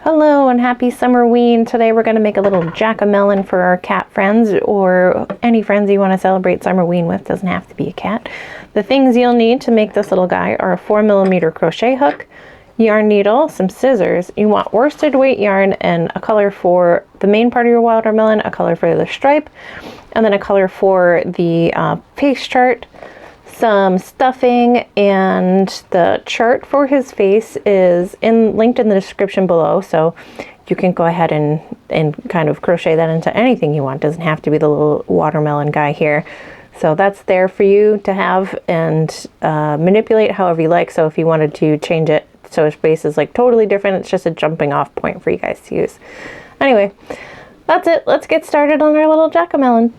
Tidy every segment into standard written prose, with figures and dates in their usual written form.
Hello and happy Summerween. Today we're going to make a little Jack-O-Melon for our cat friends, or any friends you want to celebrate Summerween with. Doesn't have to be a cat. The things you'll need to make this little guy are a 4mm crochet hook, yarn needle, some scissors. You want worsted weight yarn and a color for the main part of your watermelon, a color for the stripe, and then a color for the face chart. Some stuffing, and the chart for his face is linked in the description below, so you can go ahead and kind of crochet that into anything you want. Doesn't have to be the little watermelon guy here. So that's there for you to have and manipulate however you like. So if you wanted to change it so his face is like totally different, it's just a jumping off point for you guys to use. Anyway, that's it. Let's get started on our little Jack-O-Melon.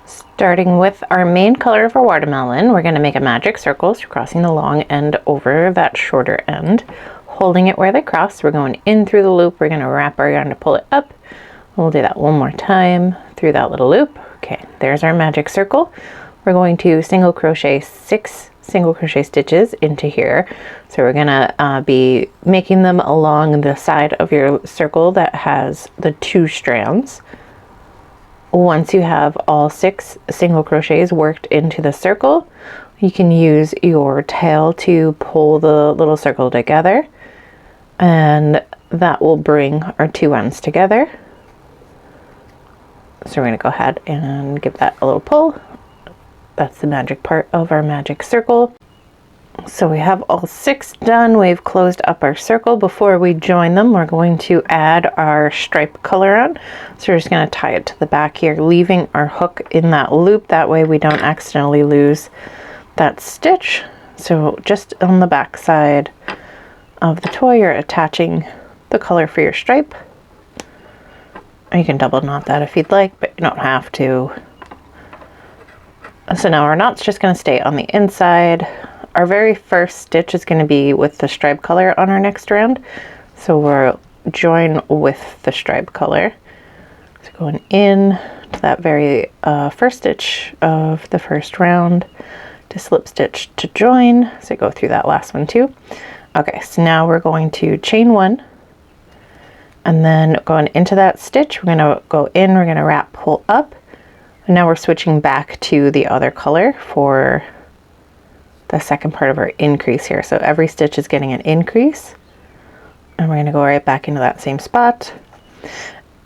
Starting with our main color for watermelon, we're going to make a magic circle, so crossing the long end over that shorter end, holding it where they cross. We're going in through the loop. We're going to wrap our yarn to pull it up. We'll do that one more time through that little loop. Okay, there's our magic circle. We're going to single crochet 6 single crochet stitches into here. So we're going to be making them along the side of your circle that has the 2 strands. Once you have all 6 single crochets worked into the circle, you can use your tail to pull the little circle together, and that will bring our 2 ends together. So we're going to go ahead and give that a little pull. That's the magic part of our magic circle. So we have all 6 done. We've closed up our circle. Before we join them, we're going to add our stripe color on. So we're just going to tie it to the back here, leaving our hook in that loop. That way we don't accidentally lose that stitch. So just on the back side of the toy, you're attaching the color for your stripe. You can double knot that if you'd like, but you don't have to. So now our knot's just going to stay on the inside. Our very first stitch is going to be with the stripe color on our next round. So we'll join with the stripe color. So going in to that very first stitch of the first round, to slip stitch to join. So go through that last one too. Okay, so now we're going to chain 1. And then going into that stitch, we're going to go in, we're going to wrap, pull up. And now we're switching back to the other color for the second part of our increase here. So every stitch is getting an increase, and we're going to go right back into that same spot.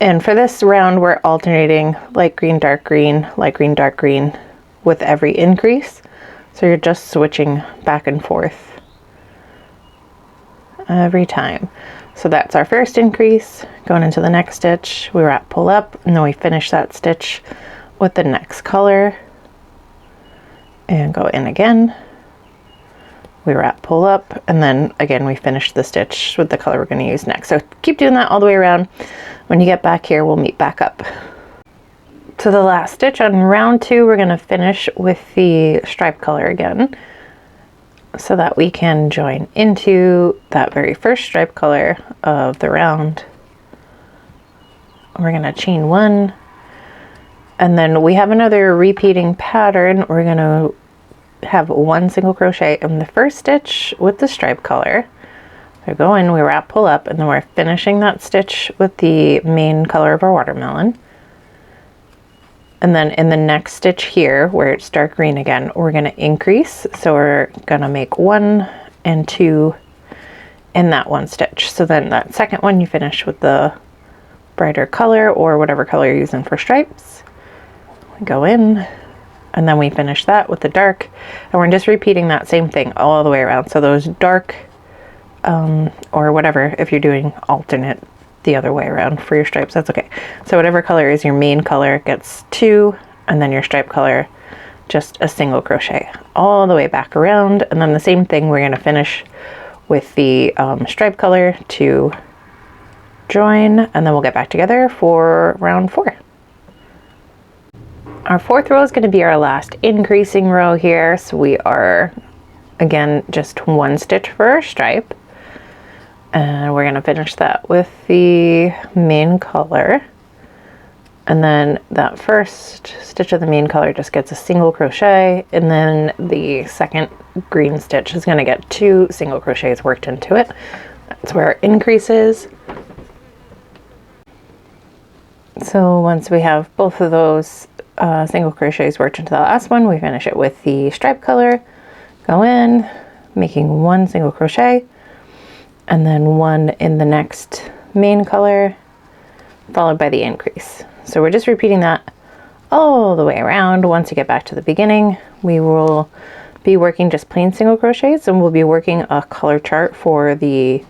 And for this round, we're alternating light green, dark green, light green, dark green with every increase. So you're just switching back and forth every time. So that's our first increase. Going into the next stitch, we wrap, pull up, and then we finish that stitch with the next color and go in again. We wrap, pull up, and then again we finish the stitch with the color we're going to use next. So keep doing that all the way around. When you get back here, we'll meet back up. To the last stitch on round 2, we're going to finish with the stripe color again, so that we can join into that very first stripe color of the round. We're going to chain 1, and then we have another repeating pattern. We're going to have 1 single crochet in the first stitch with the stripe color. So go in, we wrap, pull up, and then we're finishing that stitch with the main color of our watermelon. And then in the next stitch here, where it's dark green again, we're going to increase. So we're going to make 1 and 2 in that 1 stitch. So then that second one you finish with the brighter color, or whatever color you're using for stripes. We go in, and then we finish that with the dark, and we're just repeating that same thing all the way around. So those dark, or whatever, if you're doing alternate the other way around for your stripes, that's okay. So whatever color is your main color gets 2, and then your stripe color, just a single crochet all the way back around. And then the same thing, we're going to finish with the stripe color to join, and then we'll get back together for round 4. Our 4th row is going to be our last increasing row here. So we are, again, just 1 stitch for our stripe. And we're going to finish that with the main color. And then that first stitch of the main color just gets a single crochet, and then the second green stitch is going to get 2 single crochets worked into it. That's where our increase is. So once we have both of those single crochets worked into the last one, we finish it with the stripe color. Go in, making one single crochet, and then one in the next main color, followed by the increase. So we're just repeating that all the way around. Once you get back to the beginning, we will be working just plain single crochets, and we'll be working a color chart for the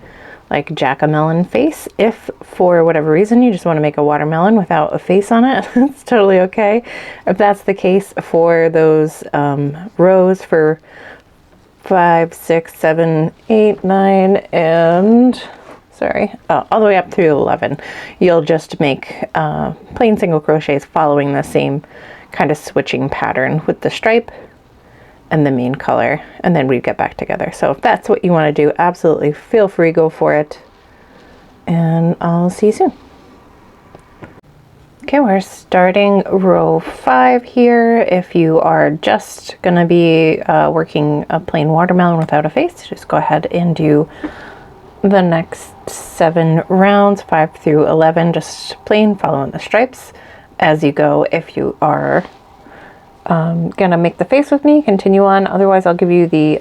like Jack-O-Melon face. If for whatever reason you just want to make a watermelon without a face on it, it's totally okay. If that's the case for those rows for 5, 6, 7, 8, 9, and all the way up through 11, you'll just make plain single crochets following the same kind of switching pattern with the stripe and the main color, and then we get back together. So if that's what you want to do, absolutely feel free, go for it, and I'll see you soon. Okay, we're starting row 5 here. If you are just gonna be working a plain watermelon without a face, just go ahead and do the next 7 rounds, 5 through 11, just plain following the stripes as you go. If you are gonna make the face with me, continue on. Otherwise, I'll give you the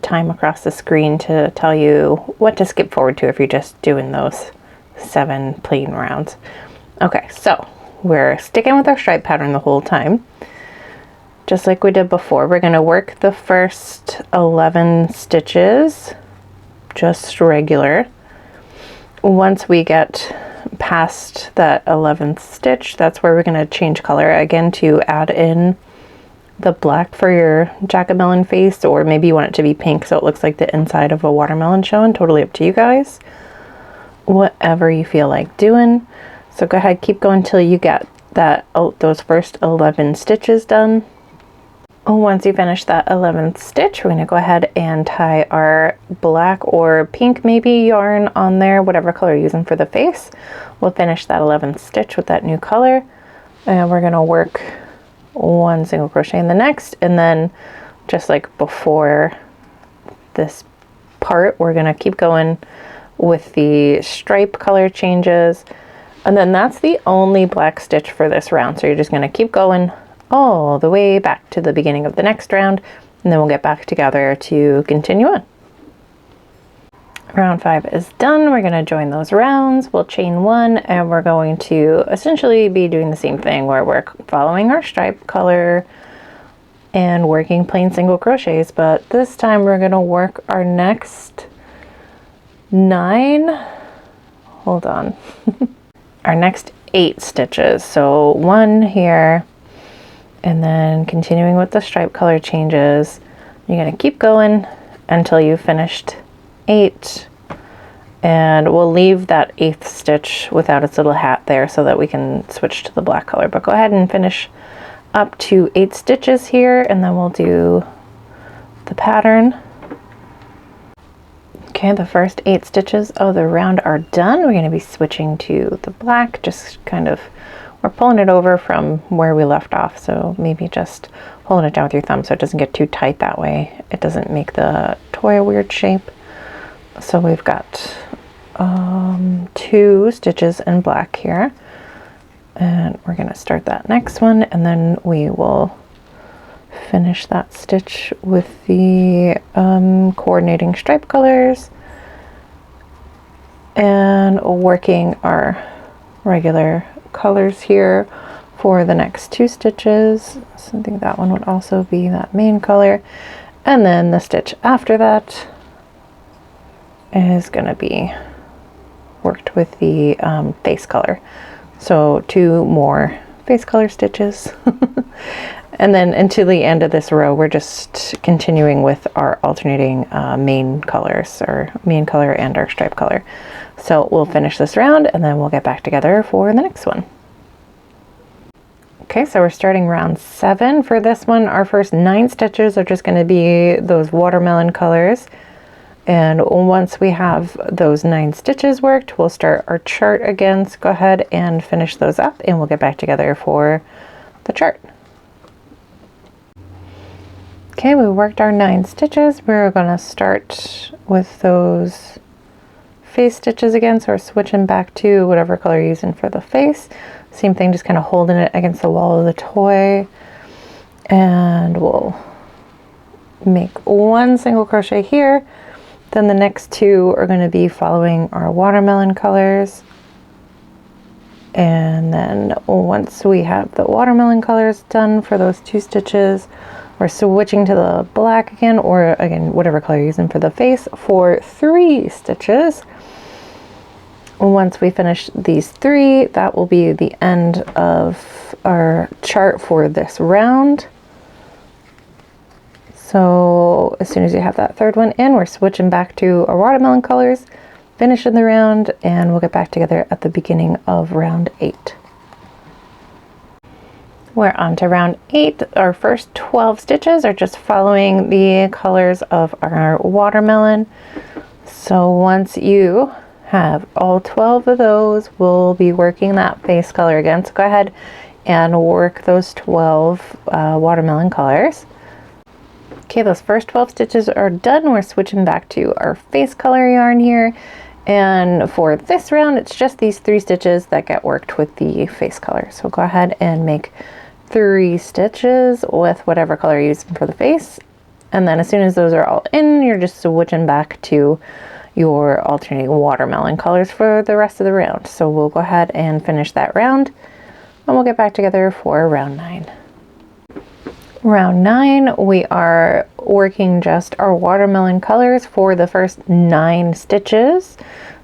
time across the screen to tell you what to skip forward to if you're just doing those 7 plain rounds. Okay, so we're sticking with our stripe pattern the whole time, just like we did before. We're gonna work the first 11 stitches just regular. Once we get past that 11th stitch, that's where we're going to change color again to add in the black for your Jack-O-Melon face, or maybe you want it to be pink so it looks like the inside of a watermelon showing. Totally up to you guys, whatever you feel like doing. So go ahead, keep going till you get that those first 11 stitches done. Once you finish that 11th stitch, we're going to go ahead and tie our black or pink maybe yarn on there, whatever color you're using for the face. We'll finish that 11th stitch with that new color, and we're going to work one single crochet in the next, and then just like before this part, we're going to keep going with the stripe color changes, and then that's the only black stitch for this round. So you're just going to keep going all the way back to the beginning of the next round, and then we'll get back together to continue on. Round 5 is done. We're going to join those rounds. We'll chain 1, and we're going to essentially be doing the same thing where we're following our stripe color and working plain single crochets, but this time we're going to work our next 9, hold on, our next 8 stitches. So 1 here, and then continuing with the stripe color changes. You're going to keep going until you've finished 8, and we'll leave that 8th stitch without its little hat there so that we can switch to the black color. But go ahead and finish up to 8 stitches here, and then we'll do the pattern. Okay, the first 8 stitches of the round are done. We're going to be switching to the black, just kind of, we're pulling it over from where we left off, so maybe just holding it down with your thumb so it doesn't get too tight. That way it doesn't make the toy a weird shape. So we've got 2 stitches in black here, and we're going to start that next one, and then we will finish that stitch with the coordinating stripe colors and working our regular colors here for the next 2 stitches. So I think that one would also be that main color, and then the stitch after that is going to be worked with the face color. So 2 more face color stitches and then until the end of this row we're just continuing with our alternating main colors, our main color and our stripe color. So we'll finish this round and then we'll get back together for the next one. Okay, so we're starting round 7. For this one, our first 9 stitches are just going to be those watermelon colors. And once we have those 9 stitches worked, we'll start our chart again. So go ahead and finish those up and we'll get back together for the chart. Okay, we worked our 9 stitches. We're going to start with those face stitches again, so we're switching back to whatever color you're using for the face. Same thing, just kind of holding it against the wall of the toy, and we'll make one single crochet here. Then the next two are going to be following our watermelon colors, and then once we have the watermelon colors done for those 2 stitches, we're switching to the black again, or again whatever color you're using for the face, for 3 stitches. Once we finish these 3, that will be the end of our chart for this round. So as soon as you have that 3rd one in, we're switching back to our watermelon colors, finishing the round, and we'll get back together at the beginning of round 8. We're on to round 8. Our first 12 stitches are just following the colors of our watermelon. So once you have all 12 of those, we'll be working that face color again. So go ahead and work those 12 watermelon colors. Okay, those first 12 stitches are done. We're switching back to our face color yarn here. And for this round, it's just these 3 stitches that get worked with the face color. So go ahead and make 3 stitches with whatever color you're using for the face. And then as soon as those are all in, you're just switching back to your alternating watermelon colors for the rest of the round. So we'll go ahead and finish that round, and we'll get back together for round 9. Round 9, we are working just our watermelon colors for the first 9 stitches.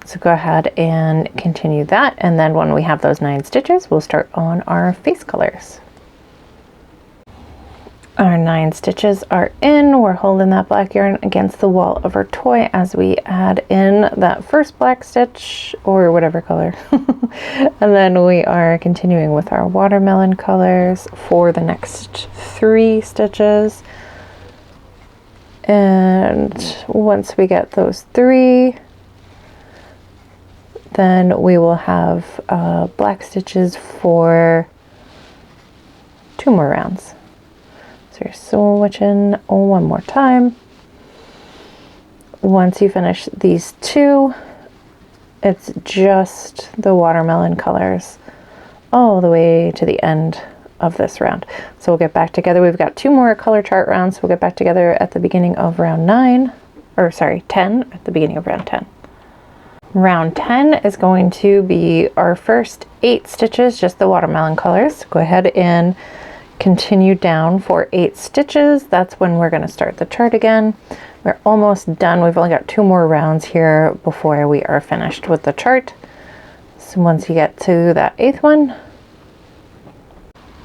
So go ahead and continue that, and then when we have those 9 stitches, we'll start on our face colors. Our 9 stitches are in. We're holding that black yarn against the wall of our toy as we add in that first black stitch, or whatever color. And then we are continuing with our watermelon colors for the next 3 stitches. And once we get those 3, then we will have black stitches for 2 more rounds. So you're switching one more time. Once you finish these 2, it's just the watermelon colors all the way to the end of this round. So we'll get back together. We've got 2 more color chart rounds. So we'll get back together at the beginning of round 10, at the beginning of round 10. Round 10 is going to be our first 8 stitches, just the watermelon colors. Go ahead and continue down for 8 stitches. That's when we're going to start the chart again. We're almost done. We've only got 2 more rounds here before we are finished with the chart. So once you get to that 8th one,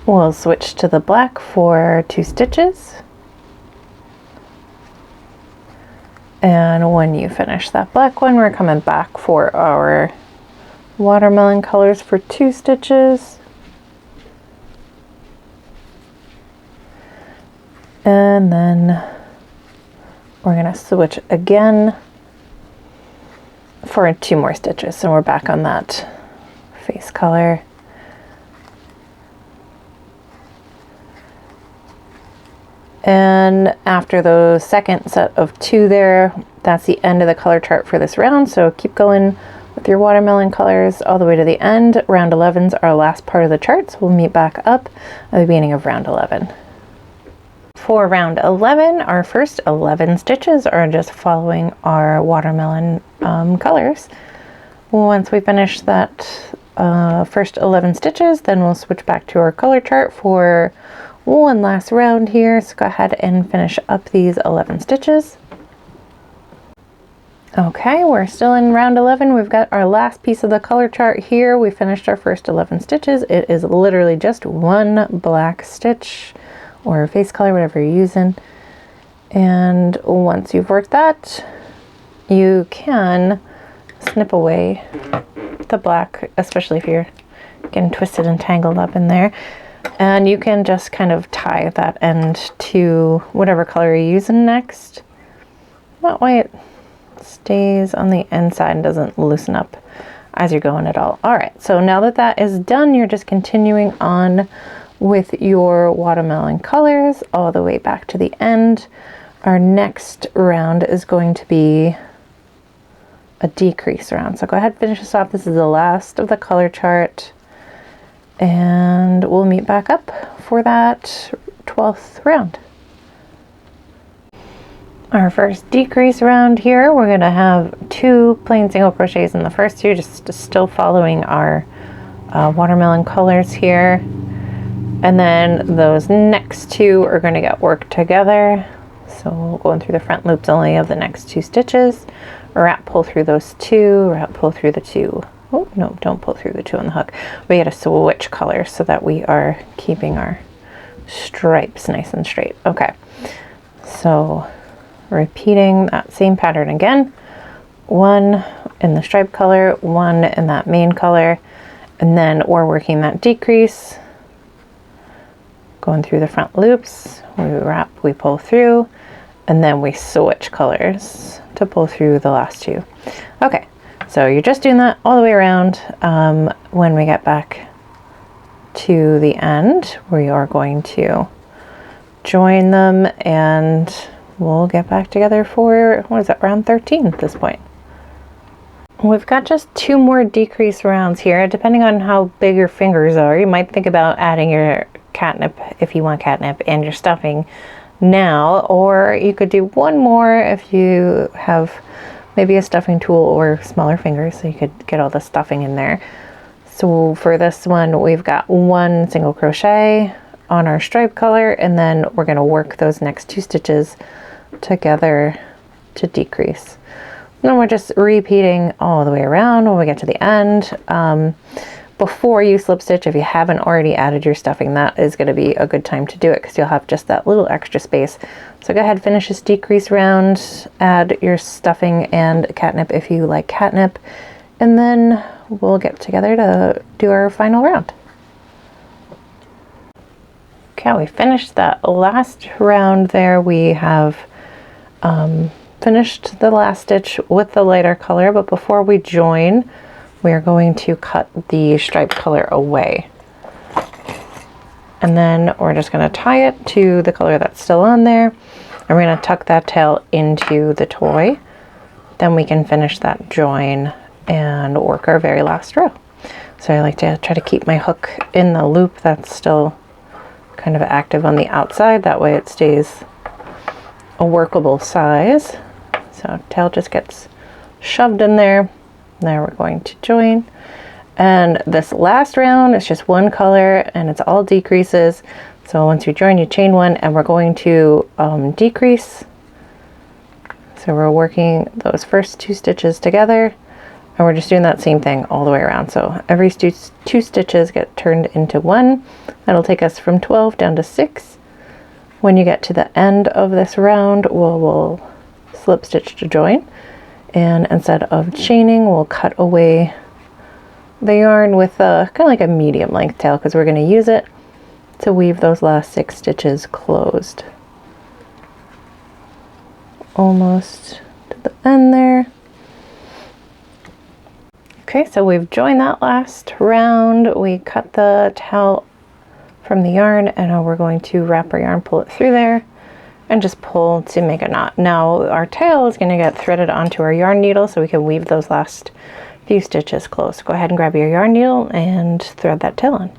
we'll switch to the black for 2 stitches. And when you finish that black one, we're coming back for our watermelon colors for 2 stitches. And then we're going to switch again for 2 more stitches. So we're back on that face color. And after the second set of 2 there, that's the end of the color chart for this round. So keep going with your watermelon colors all the way to the end. Round 11's our last part of the chart, so we'll meet back up at the beginning of round 11. For round 11, our first 11 stitches are just following our watermelon colors. Once we finish that first 11 stitches, then we'll switch back to our color chart for one last round here. So go ahead and finish up these 11 stitches. Okay, we're still in round 11. We've got our last piece of the color chart here. We finished our first 11 stitches. It is literally just 1 black stitch, or face color, whatever you're using. And once you've worked that, you can snip away the black, especially if you're getting twisted and tangled up in there. And you can just kind of tie that end to whatever color you're using next. That way it stays on the inside and doesn't loosen up as you're going at all. All right, so now that that is done, you're just continuing on with your watermelon colors all the way back to the end. Our next round is going to be a decrease round. So go ahead and finish this off. This is the last of the color chart, and we'll meet back up for that 12th round. Our first decrease round here, we're going to have 2 plain single crochets in the first 2, just still following our watermelon colors here. And then those next 2 are going to get worked together. So going through the front loops only of the next 2 stitches, wrap, pull through those 2, wrap, pull through the 2. Oh no, don't pull through the 2 on the hook. We got to switch colors so that we are keeping our stripes nice and straight. Okay, so repeating that same pattern again, 1 in the stripe color, 1 in that main color, and then we're working that decrease, going through the front loops, we wrap, we pull through, and then we switch colors to pull through the last 2. Okay, so you're just doing that all the way around. When we get back to the end, we are going to join them and we'll get back together for, what is that, round 13 at this point. We've got just 2 more decrease rounds here. Depending on how big your fingers are, you might think about adding your catnip, if you want catnip, and your stuffing now, or you could do 1 more if you have maybe a stuffing tool or smaller fingers, so you could get all the stuffing in there. So for this one, we've got 1 single crochet on our stripe color, and then we're going to work those next 2 stitches together to decrease. Then we're just repeating all the way around when we get to the end. Before you slip stitch, if you haven't already added your stuffing, that is going to be a good time to do it because you'll have just that little extra space. So go ahead, finish this decrease round, add your stuffing and catnip if you like catnip, and then we'll get together to do our final round. Okay, we finished that last round there. We have finished the last stitch with the lighter color, but before we join, we are going to cut the stripe color away. And then we're just going to tie it to the color that's still on there. And we're going to tuck that tail into the toy. Then we can finish that join and work our very last row. So I like to try to keep my hook in the loop that's still kind of active on the outside. That way it stays a workable size. So tail just gets shoved in there. Now we're going to join. And this last round is just 1 color and it's all decreases. So once you join, you chain 1 and we're going to decrease. So we're working those first 2 stitches together and we're just doing that same thing all the way around. So every 2 stitches get turned into 1. That'll take us from 12 down to 6. When you get to the end of this round, we'll slip stitch to join, and instead of chaining, we'll cut away the yarn with a kind of like a medium length tail because we're going to use it to weave those last 6 stitches closed. Almost to the end there. Okay, so we've joined that last round. We cut the tail from the yarn and now we're going to wrap our yarn, pull it through there, and just pull to make a knot. Now our tail is going to get threaded onto our yarn needle so we can weave those last few stitches close. So go ahead and grab your yarn needle and thread that tail on.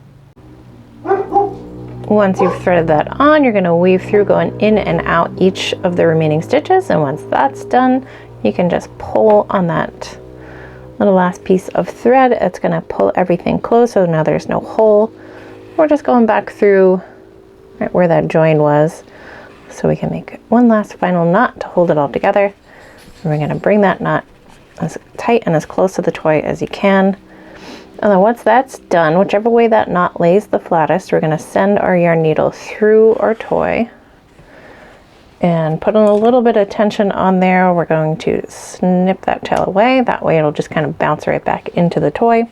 Once you've threaded that on, you're going to weave through, going in and out each of the remaining stitches, and once that's done, you can just pull on that little last piece of thread. It's going to pull everything close, so now there's no hole. We're just going back through right where that join was, so we can make 1 last final knot to hold it all together. And we're going to bring that knot as tight and as close to the toy as you can. And then once that's done, whichever way that knot lays the flattest, we're going to send our yarn needle through our toy and put a little bit of tension on there. We're going to snip that tail away. That way it'll just kind of bounce right back into the toy.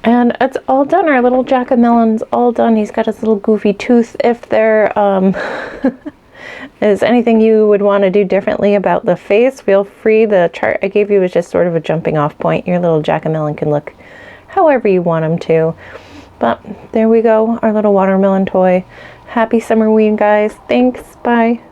And it's all done. Our little Jack-O-Melon's all done. He's got his little goofy tooth. If there is anything you would want to do differently about the face, feel free. The chart I gave you is just sort of a jumping off point. Your little Jack-O-Melon can look however you want him to. But there we go, our little watermelon toy. Happy Summerween, guys. Thanks. Bye.